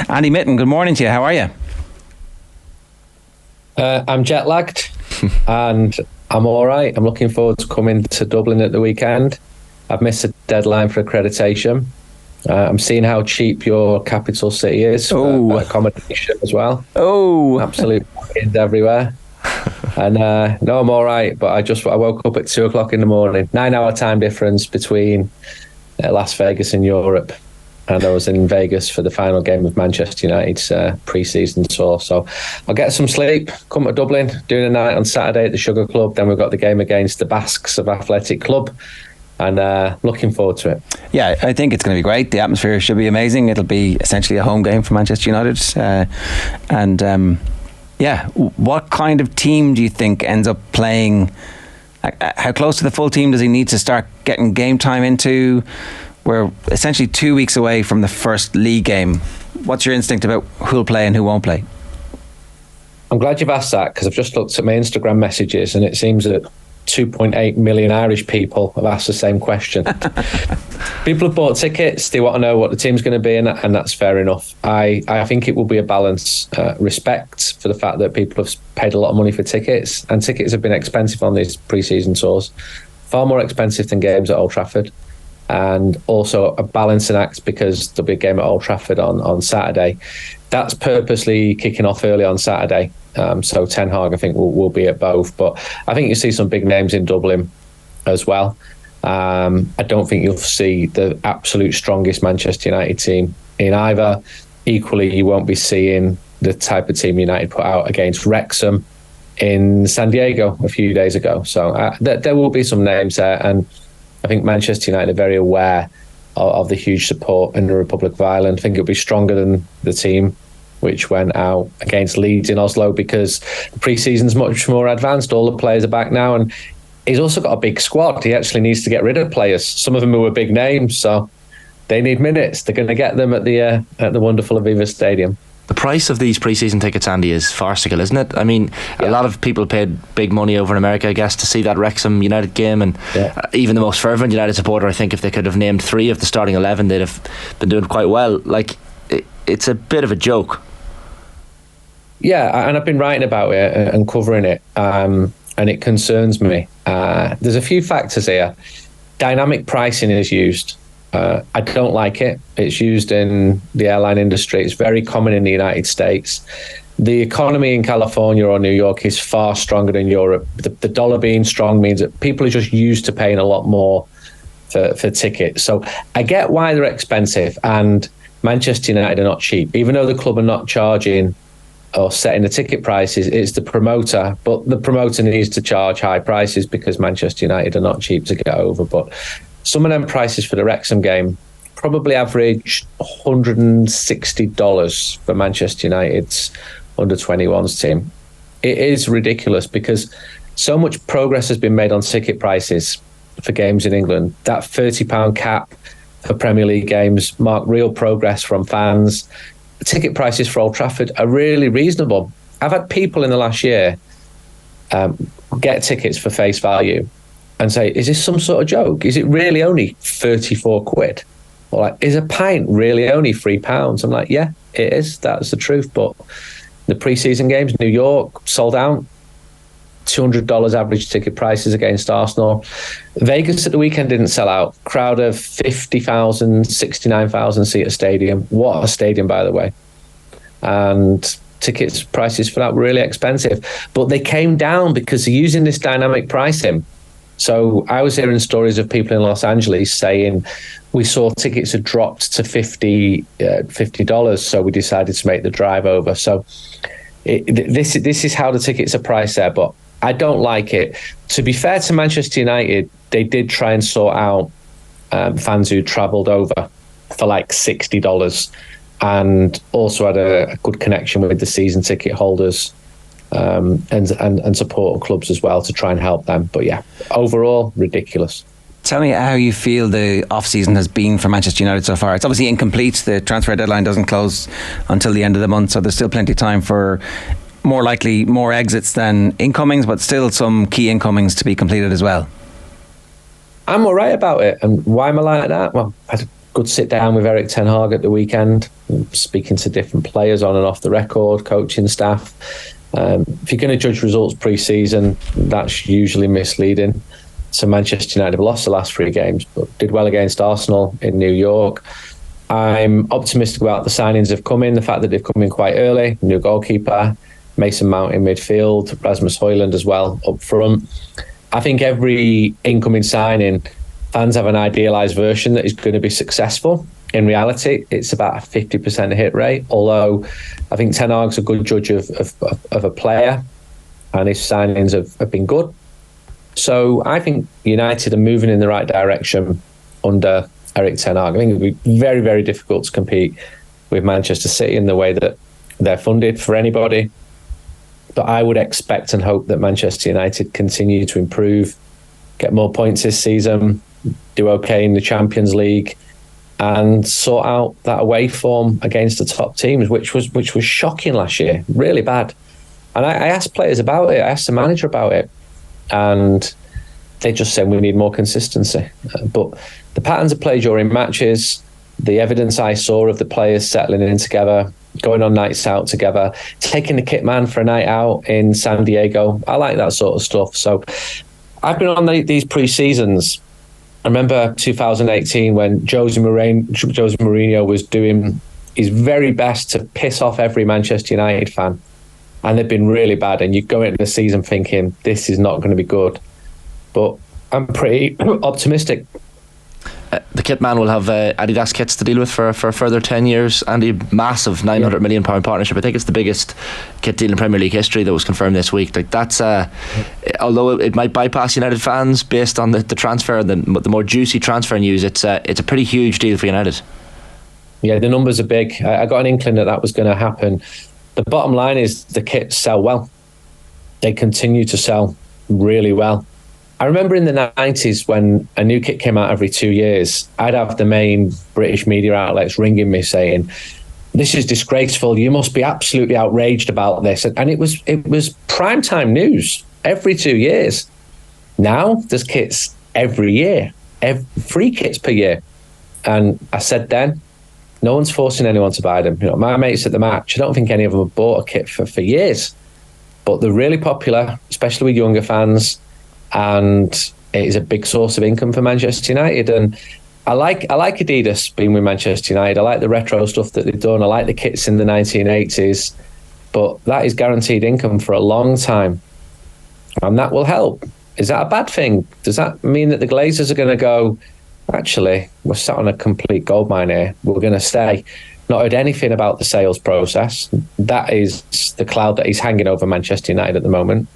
Andy Mitten, good morning to you. How are you? I'm jet lagged and I'm all right. I'm looking forward to coming to Dublin at the weekend. I've missed a deadline for accreditation. I'm seeing how cheap your capital city is for accommodation as well. Absolute fucking everywhere. And no, I'm all right. But I woke up at 2:00 in the morning. 9-hour time difference between Las Vegas and Europe. And I was in Vegas for the final game of Manchester United's pre-season tour. So I'll get some sleep, come to Dublin, doing a night on Saturday at the Sugar Club. Then we've got the game against the Basques of Athletic Club. And looking forward to it. Yeah, I think it's going to be great. The atmosphere should be amazing. It'll be essentially a home game for Manchester United. What kind of team do you think ends up playing? How close to the full team does he need to start getting game time into? We're essentially 2 weeks away from the first league game. What's your instinct about who'll play and who won't play? I'm glad you've asked that, because I've just looked at my Instagram messages and it seems that 2.8 million Irish people have asked the same question. People have bought tickets, they want to know what the team's going to be, and that's fair enough. I think it will be a balance. Respect for the fact that people have paid a lot of money for tickets, and tickets have been expensive on these pre-season tours, far more expensive than games at Old Trafford. And also a balancing act because there'll be a game at Old Trafford on Saturday. That's purposely kicking off early on Saturday. So Ten Hag, I think, will be at both. But I think you'll see some big names in Dublin as well. I don't think you'll see the absolute strongest Manchester United team in either. Equally, you won't be seeing the type of team United put out against Wrexham in San Diego a few days ago. So there will be some names there. And I think Manchester United are very aware of the huge support in the Republic of Ireland. I think it'll be stronger than the team which went out against Leeds in Oslo, because the pre-season's much more advanced. All the players are back now, and he's also got a big squad. He actually needs to get rid of players. Some of them who are big names, so they need minutes. They're going to get them at the wonderful Aviva Stadium. The price of these pre-season tickets, Andy, is farcical, isn't it? I mean, a lot of people paid big money over in America, I guess, to see that Wrexham United game, and even the most fervent United supporter, I think, if they could have named 3 of the starting 11, they'd have been doing quite well. Like, it's a bit of a joke. Yeah, and I've been writing about it and covering it, and it concerns me. There's a few factors here. Dynamic pricing is used. I don't like it. It's used in the airline industry. It's very common in the United States. The economy in California or New York is far stronger than Europe. The dollar being strong means that people are just used to paying a lot more for tickets. So I get why they're expensive, and Manchester United are not cheap. Even though the club are not charging or setting the ticket prices, it's the promoter, but the promoter needs to charge high prices because Manchester United are not cheap to get over. But some of them prices for the Wrexham game probably average $160 for Manchester United's under-21s team. It is ridiculous because so much progress has been made on ticket prices for games in England. That £30 cap for Premier League games marked real progress from fans. The ticket prices for Old Trafford are really reasonable. I've had people in the last year get tickets for face value and say, is this some sort of joke? Is it really only 34 quid? Or like, is a pint really only £3? I'm like, yeah, it is. That's the truth. But the pre-season games, New York, sold out. $200 average ticket prices against Arsenal. Vegas at the weekend didn't sell out. Crowd of 50,000, 69,000 seat stadium. What a stadium, by the way. And tickets prices for that were really expensive. But they came down because they're using this dynamic pricing. So I was hearing stories of people in Los Angeles saying we saw tickets had dropped to $50, so we decided to make the drive over. So this is how the tickets are priced there, but I don't like it. To be fair to Manchester United, they did try and sort out fans who travelled over for like $60 and also had a good connection with the season ticket holders and support clubs as well to try and help them. But yeah, overall, ridiculous. Tell me how you feel the off-season has been for Manchester United so far. It's obviously incomplete. The transfer deadline doesn't close until the end of the month, so there's still plenty of time for more likely more exits than incomings, but still some key incomings to be completed as well. I'm all right about it. And why am I like that? Well, I had a good sit down with Eric Ten Hag at the weekend. speaking to different players on and off the record, coaching staff. If you're going to judge results pre-season, that's usually misleading. So Manchester United have lost the last 3 games, but did well against Arsenal in New York. I'm optimistic about the signings have come in, the fact that they've come in quite early. New goalkeeper, Mason Mount in midfield, Rasmus Højlund as well up front. I think every incoming signing, fans have an idealised version that is going to be successful. In reality, it's about a 50% hit rate, although I think Ten Hag's a good judge of a player, and his signings have been good. So I think United are moving in the right direction under Erik Ten Hag. I think it would be very, very difficult to compete with Manchester City in the way that they're funded for anybody. But I would expect and hope that Manchester United continue to improve, get more points this season, do okay in the Champions League, and sort out that away form against the top teams, which was shocking last year, really bad. And I asked players about it, I asked the manager about it, and they just said we need more consistency. But the patterns of play during matches, the evidence I saw of the players settling in together, going on nights out together, taking the kit man for a night out in San Diego, I like that sort of stuff. So I've been on these pre-seasons. I remember 2018 when Jose Mourinho was doing his very best to piss off every Manchester United fan, and they've been really bad, and you go into the season thinking this is not going to be good. But I'm pretty optimistic. The kit man will have Adidas kits to deal with for a further 10 years, and a massive £900 million partnership. I think it's the biggest kit deal in Premier League history that was confirmed this week. Like that's although it might bypass United fans based on the transfer and the more juicy transfer news, it's a pretty huge deal for United. Yeah, the numbers are big. I got an inkling that was going to happen. The bottom line is the kits sell well. They continue to sell really well. I remember in the 90s when a new kit came out every 2 years, I'd have the main British media outlets ringing me saying, this is disgraceful, you must be absolutely outraged about this. And it was primetime news every 2 years. Now there's kits every year, 3 kits per year. And I said then, no one's forcing anyone to buy them. You know, my mates at the match, I don't think any of them have bought a kit for years. But they're really popular, especially with younger fans. And it is a big source of income for Manchester United. And I like Adidas being with Manchester United. I like the retro stuff that they've done. I like the kits in the 1980s. But that is guaranteed income for a long time. And that will help. Is that a bad thing? Does that mean that the Glazers are going to go, actually, we're sat on a complete goldmine here, we're going to stay? Not heard anything about the sales process. That is the cloud that is hanging over Manchester United at the moment.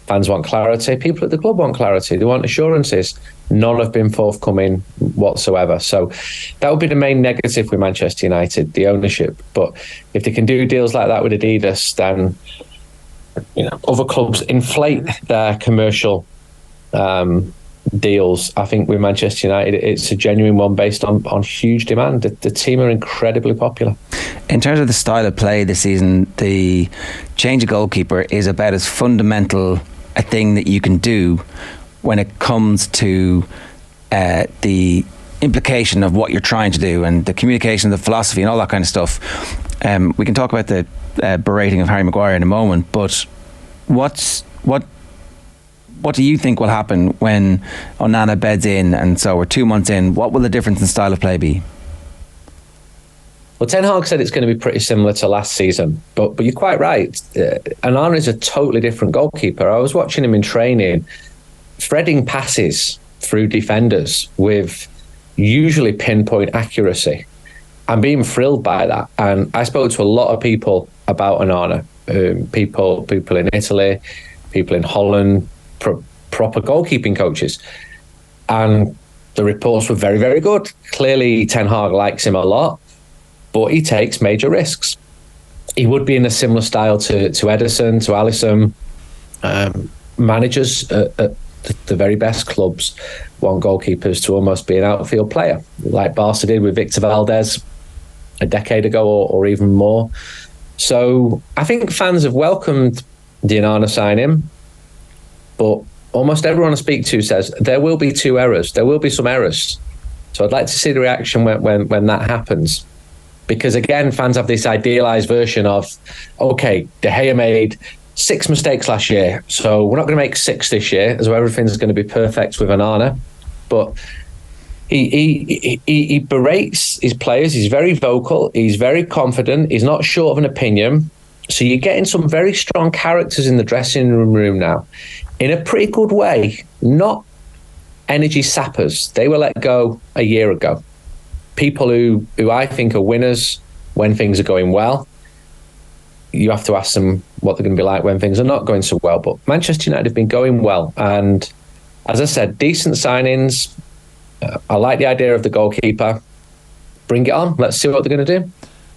Fans want clarity. People at the club want clarity. They want assurances. None have been forthcoming whatsoever. So that would be the main negative with Manchester United, the ownership. But if they can do deals like that with Adidas, then other clubs inflate their commercial deals. I think with Manchester United, it's a genuine one based on huge demand. The team are incredibly popular. In terms of the style of play this season, the change of goalkeeper is about as fundamental a thing that you can do when it comes to the implication of what you're trying to do and the communication, the philosophy and all that kind of stuff. We can talk about the berating of Harry Maguire in a moment, but what do you think will happen when Onana beds in, and so we're 2 months in? What will the difference in style of play be? Well, Ten Hag said it's going to be pretty similar to last season, but you're quite right. Onana is a totally different goalkeeper. I was watching him in training, threading passes through defenders with usually pinpoint accuracy. I'm being thrilled by that. And I spoke to a lot of people about Onana, people in Italy, people in Holland, proper goalkeeping coaches. And the reports were very, very good. Clearly, Ten Hag likes him a lot, but he takes major risks. He would be in a similar style to Ederson, to Alisson. Managers at the very best clubs want goalkeepers to almost be an outfield player, like Barca did with Victor Valdez a decade ago or even more. So I think fans have welcomed the Onana signing, but almost everyone I speak to says there will be 2 errors. There will be some errors. So I'd like to see the reaction when that happens. Because again, fans have this idealised version of, okay, De Gea made 6 mistakes last year, so we're not going to make 6 this year, as though everything's going to be perfect with Onana. But he berates his players. He's very vocal. He's very confident. He's not short of an opinion. So you're getting some very strong characters in the dressing room now, in a pretty good way. Not energy sappers. They were let go a year ago. People who I think are winners when things are going well. You have to ask them what they're going to be like when things are not going so well. But Manchester United have been going well. And as I said, decent signings. I like the idea of the goalkeeper. Bring it on. Let's see what they're going to do.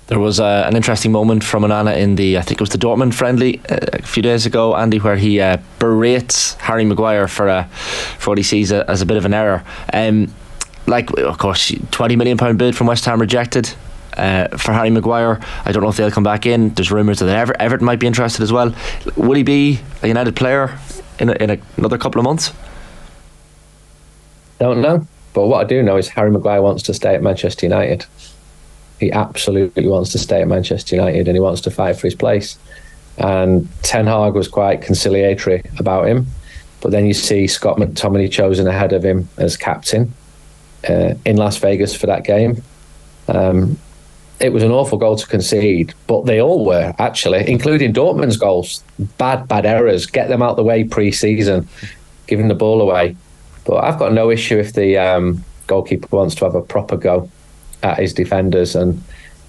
There was an interesting moment from Onana in I think it was the Dortmund friendly a few days ago, Andy, where he berates Harry Maguire for what he sees as a bit of an error. Of course, £20 million bid from West Ham rejected for Harry Maguire. I don't know if they'll come back in. There's rumours that Everton might be interested as well. Will he be a United player in another couple of months? Don't know. But what I do know is Harry Maguire wants to stay at Manchester United. He absolutely wants to stay at Manchester United, and he wants to fight for his place. And Ten Hag was quite conciliatory about him. But then you see Scott McTominay chosen ahead of him as captain in Las Vegas for that game. It was an awful goal to concede, but they all were, actually, including Dortmund's goals. Bad errors. Get them out the way pre-season, giving the ball away. But I've got no issue if the goalkeeper wants to have a proper go at his defenders. And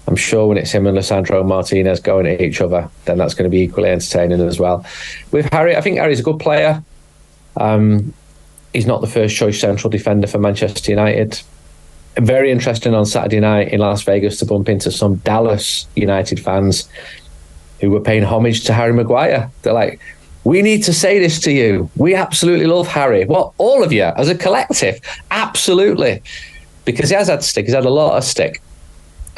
I'm sure when it's him and Lisandro Martinez going at each other, then that's going to be equally entertaining as well. With Harry, I think Harry's a good player. He's not the first choice central defender for Manchester United. Very interesting on Saturday night in Las Vegas to bump into some Dallas United fans who were paying homage to Harry Maguire. They're like, we need to say this to you. We absolutely love Harry. Well, all of you as a collective, absolutely. Because he has had stick. He's had a lot of stick.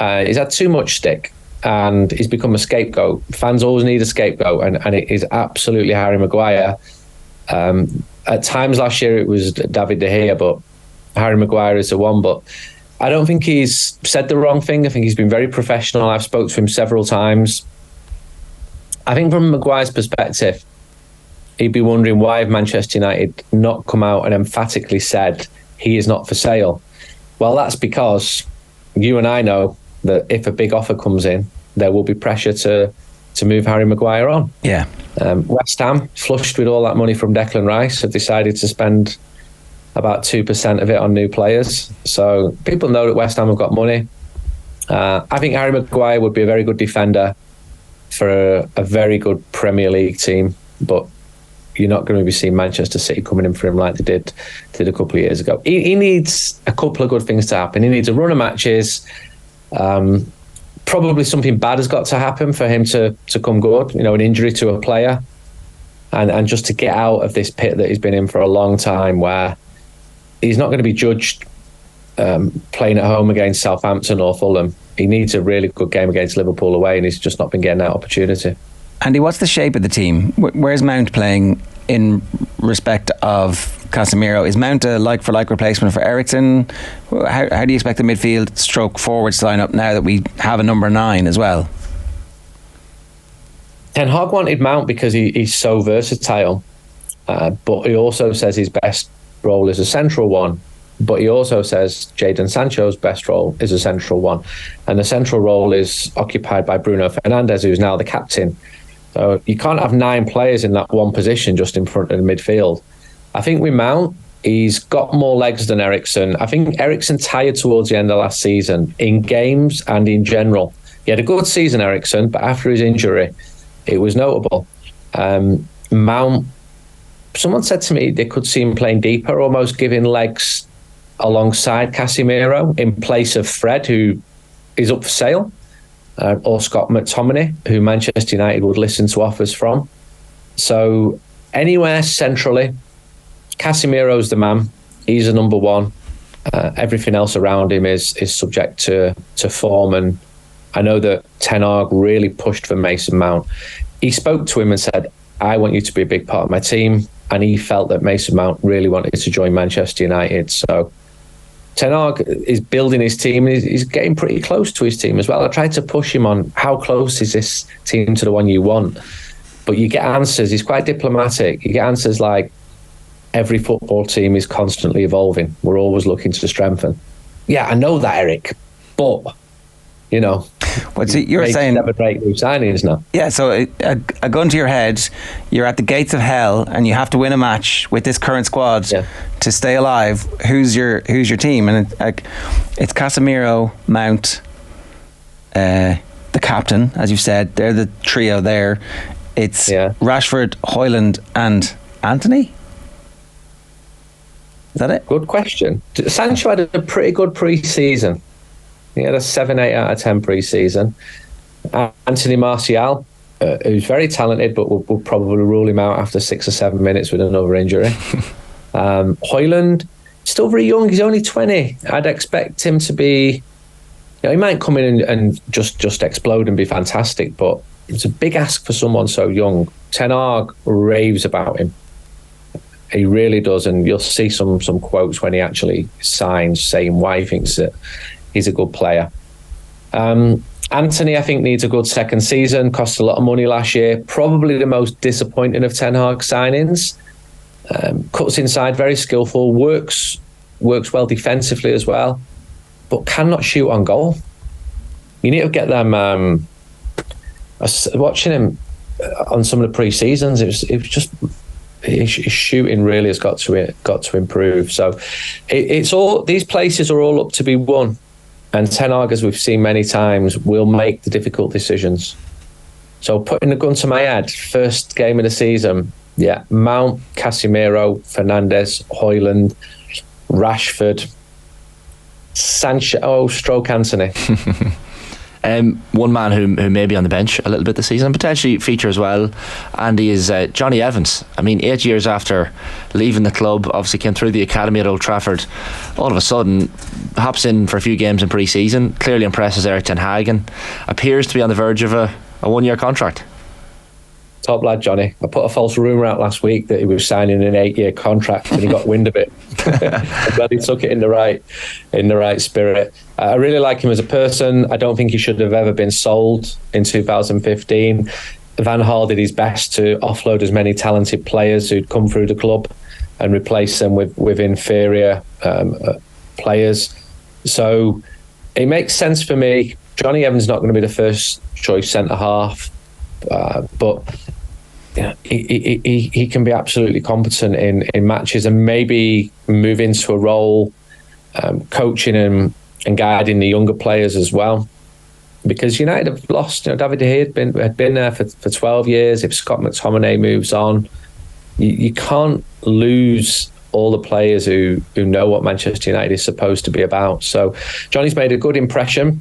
He's had too much stick. And he's become a scapegoat. Fans always need a scapegoat. And it is absolutely Harry Maguire. At times last year it was David De Gea, but Harry Maguire is the one. But I don't think he's said the wrong thing. I think he's been very professional. I've spoke to him several times. I think from Maguire's perspective, he'd be wondering why have Manchester United not come out and emphatically said he is not for sale. Well, that's because you and I know that if a big offer comes in, there will be pressure to move Harry Maguire on. Yeah. West Ham, flushed with all that money from Declan Rice, have decided to spend about 2% of it on new players. So people know that West Ham have got money. I think Harry Maguire would be a very good defender for a very good Premier League team, but you're not going to be seeing Manchester City coming in for him like they did a couple of years ago. He needs a couple of good things to happen. He needs a run of matches. Probably something bad has got to happen for him to come good. You know, an injury to a player, and just to get out of this pit that he's been in for a long time, where he's not going to be judged playing at home against Southampton or Fulham. He needs a really good game against Liverpool away, and he's just not been getting that opportunity. Andy, what's the shape of the team? Where's Mount playing in respect of Casemiro? Is Mount a like-for-like replacement for Eriksen? How do you expect the midfield stroke forwards to line up now that we have a number 9 as well? Ten Hag wanted Mount because he's so versatile, but he also says his best role is a central one. But he also says Jadon Sancho's best role is a central one. And the central role is occupied by Bruno Fernandes, who's now the captain. So you can't have 9 players in that one position just in front of the midfield. I think with Mount, he's got more legs than Eriksen. I think Eriksen tired towards the end of last season in games and in general. He had a good season, Eriksen, but after his injury, it was notable. Mount, someone said to me they could see him playing deeper, almost giving legs alongside Casemiro in place of Fred, who is up for sale, or Scott McTominay, who Manchester United would listen to offers from. So anywhere centrally, Casemiro's the man. He's the number one. Everything else around him is subject to form. And I know that Ten Hag really pushed for Mason Mount. He spoke to him and said, I want you to be a big part of my team. And he felt that Mason Mount really wanted to join Manchester United. So Ten Hag is building his team, and he's getting pretty close to his team as well. I tried to push him on how close is this team to the one you want, but you get answers. He's quite diplomatic. You get answers like, every football team is constantly evolving. We're always looking to strengthen. Yeah, I know that, Eric, but what's it you're saying? 7 or 8 new signings now. Yeah, so a gun to your head, you're at the gates of hell, and you have to win a match with this current squad to stay alive. Who's your team? And it's Casemiro, Mount, the captain, as you said. They're the trio there. It's Rashford, Højlund, and Antony. Is that it? Good question. Sancho had a pretty good pre-season. He had a 7-8 out of 10 pre-season. Anthony Martial, who's very talented, but we'll probably rule him out after 6 or 7 minutes with another injury. Højlund, still very young. He's only 20. I'd expect him to be... he might come in and just explode and be fantastic, but it's a big ask for someone so young. Ten Hag raves about him. He really does, and you'll see some quotes when he actually signs saying why he thinks that he's a good player. Antony, I think, needs a good second season. Cost a lot of money last year. Probably the most disappointing of Ten Hag signings. Cuts inside, very skillful. Works well defensively as well, but cannot shoot on goal. You need to get them. Watching him on some of the pre-seasons, it was just. His shooting really has got to improve. So it's all, these places are all up to be won, and Ten Hag, as we've seen many times, will make the difficult decisions. So putting the gun to my head, first game of the season, Mount, Casemiro, Fernandes, Højlund, Rashford, Sancho, stroke Antony. One man who may be on the bench a little bit this season, potentially feature as well, Andy, is Johnny Evans. I mean, 8 years after leaving the club, obviously came through the academy at Old Trafford, all of a sudden hops in for a few games in pre-season, clearly impresses Erik ten Hag, and appears to be on the verge of a 1-year contract. Top lad, Johnny. I put a false rumour out last week that he was signing an 8-year contract, and he got wind of it. I'm glad he took it in the right spirit. I really like him as a person. I don't think he should have ever been sold in 2015. Van Gaal did his best to offload as many talented players who'd come through the club and replace them with inferior players. So it makes sense for me. Johnny Evans not going to be the first choice centre half, but he can be absolutely competent in matches, and maybe move into a role coaching and guiding the younger players as well. Because United have lost, David De Gea had been there for 12 years. If Scott McTominay moves on, you can't lose all the players who know what Manchester United is supposed to be about. So Johnny's made a good impression.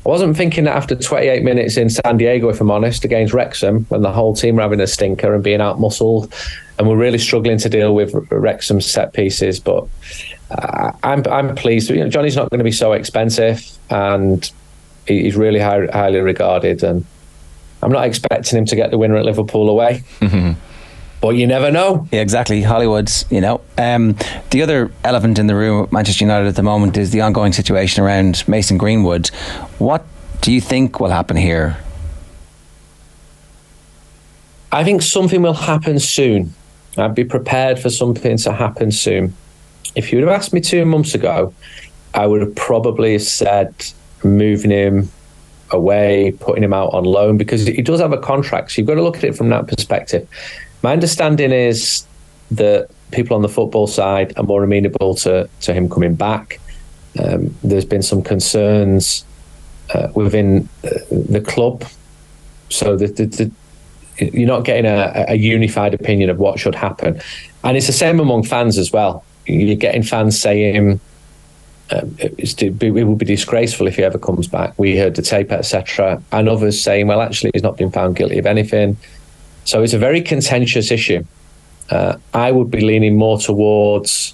I wasn't thinking that after 28 minutes in San Diego, if I'm honest, against Wrexham, when the whole team were having a stinker and being out-muscled, and we're really struggling to deal with Wrexham's set pieces. But I'm pleased. Johnny's not going to be so expensive, and he's really highly regarded. And I'm not expecting him to get the winner at Liverpool away. Mm-hmm. But you never know. Yeah, exactly. Hollywood's, the other elephant in the room at Manchester United at the moment is the ongoing situation around Mason Greenwood. What do you think will happen here? I think something will happen soon. I'd be prepared for something to happen soon. If you would have asked me 2 months ago, I would have probably said moving him away, putting him out on loan, because he does have a contract. So you've got to look at it from that perspective. My understanding is that people on the football side are more amenable to him coming back. There's been some concerns within the club, so you're not getting a unified opinion of what should happen. And it's the same among fans as well. You're getting fans saying it would be disgraceful if he ever comes back. We heard the tape, etc. And others saying, well, actually, he's not been found guilty of anything. So it's a very contentious issue. I would be leaning more towards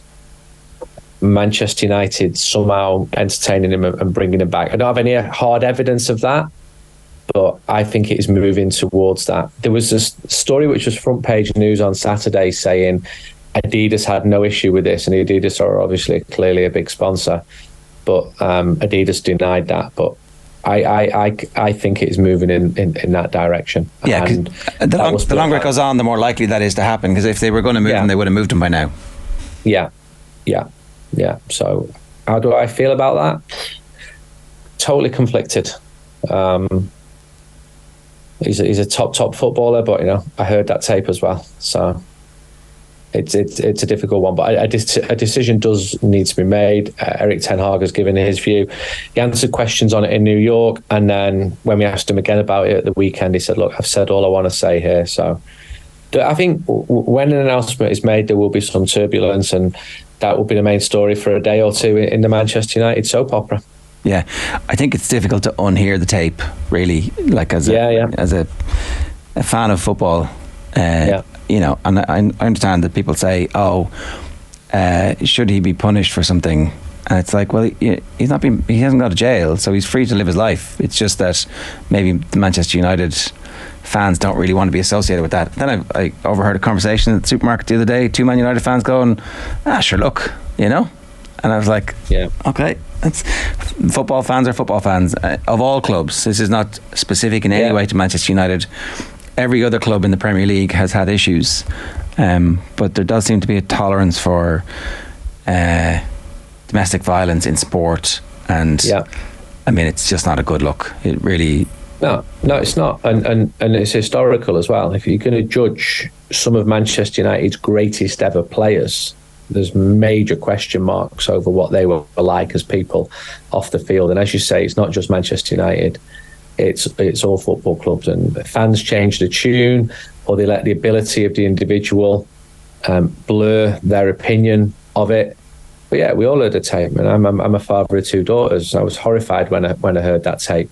Manchester United somehow entertaining him and bringing him back. I don't have any hard evidence of that, but I think it is moving towards that. There was this story which was front page news on Saturday saying Adidas had no issue with this, and Adidas are obviously clearly a big sponsor, but Adidas denied that. But I think it is moving in that direction. Yeah, and the longer it goes on, the more likely that is to happen, because if they were going to move him, they would have moved him by now. Yeah. So how do I feel about that? Totally conflicted. He's a top footballer, but I heard that tape as well, so it's a difficult one. But a decision does need to be made. Erik ten Hag has given his view. He answered questions on it in New York, and then when we asked him again about it at the weekend, he said, "Look, I've said all I want to say here." So I think when an announcement is made, there will be some turbulence, and that will be the main story for a day or two in the Manchester United soap opera. Yeah, I think it's difficult to unhear the tape, really, like as a fan of football. And I understand that people say, should he be punished for something? And it's like, well, he hasn't gone to jail, so he's free to live his life. It's just that maybe the Manchester United fans don't really want to be associated with that. Then I overheard a conversation at the supermarket the other day, 2 Man United fans going, sure, look, and I was like, okay, football fans are football fans of all clubs. This is not specific in any way to Manchester United. Every other club in the Premier League has had issues, but there does seem to be a tolerance for domestic violence in sport, and I mean, it's just not a good look. It really... No, it's not, and it's historical as well. If you're going to judge some of Manchester United's greatest ever players, there's major question marks over what they were like as people off the field. And as you say, it's not just Manchester United, it's all football clubs, and fans change the tune, or they let the ability of the individual blur their opinion of it. But yeah, we all heard the tape, and I'm a father of 2 daughters. I was horrified when I heard that tape.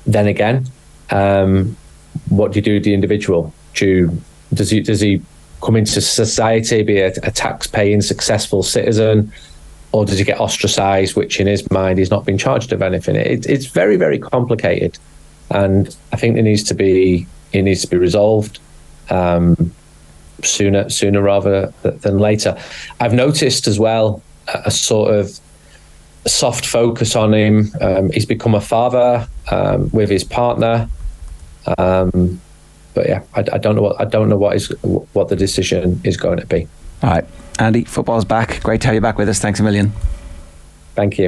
Then again, what do you do with the individual? Does he come into society, be a tax-paying, successful citizen, or does he get ostracised, which in his mind he's not been charged of anything? It's very, very complicated, and I think it needs to be resolved sooner rather than later. I've noticed as well a sort of soft focus on him. He's become a father with his partner. But yeah, I don't know what the decision is going to be. All right, Andy, football's back. Great to have you back with us. Thanks a million. Thank you.